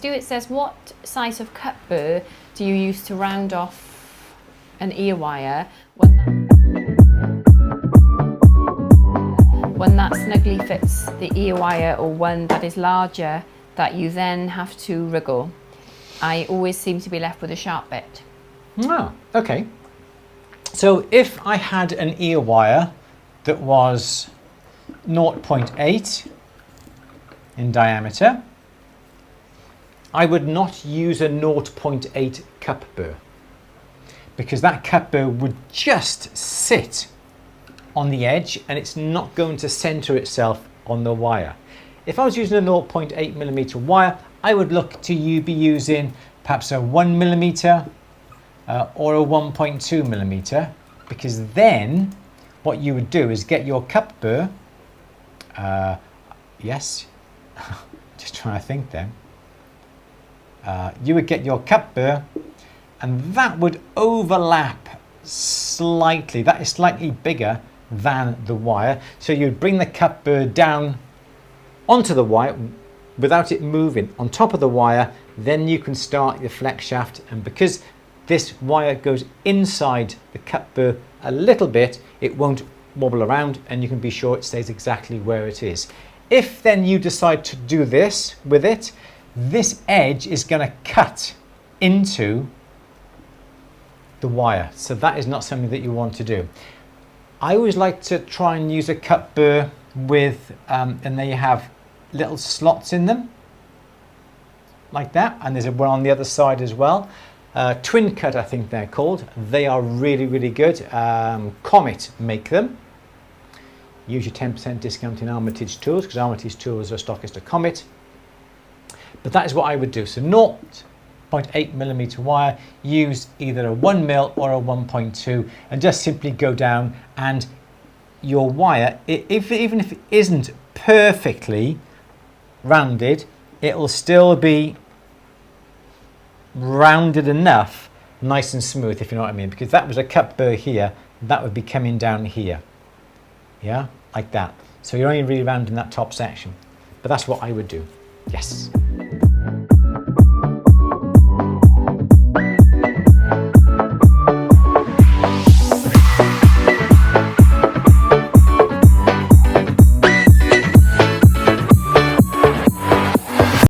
Stu, it says, what size of cut burr do you use to round off an ear wire when that snugly fits the ear wire, or one that is larger that you then have to wriggle? I always seem to be left with a sharp bit. Oh, okay. So if I had an ear wire that was 0.8 in diameter, I would not use a 0.8 cup burr, because that cup burr would just sit on the edge and it's not going to center itself on the wire. If I was using a 0.8 millimeter wire, I would look to be using perhaps a 1 millimeter or a 1.2 millimeter, because then what you would do is get your cup burr, yes, just trying to think then, you would get your cup burr and that would overlap slightly, that is slightly bigger than the wire, so you'd bring the cup burr down onto the wire without it moving on top of the wire. Then you can start your flex shaft, and because this wire goes inside the cup burr a little bit, it won't wobble around and you can be sure it stays exactly where it is. If then you decide to do this with it, this edge is going to cut into the wire, so that is not something that you want to do. I always like to try and use a cup burr with, and they have little slots in them, like that, and there's one on the other side as well. Twin cut, I think they're called. They are really, really good. Comet make them. Use your 10% discount in Armitage Tools, because Armitage Tools are stockist of Comet. But that is what I would do. So 0.8 millimeter wire, use either a 1 mil or a 1.2, and just simply go down, and your wire, even if it isn't perfectly rounded, it will still be rounded enough, nice and smooth, if you know what I mean, because that was a cup burr here, that would be coming down here, yeah, like that. So you're only really rounding that top section, but that's what I would do. Yes.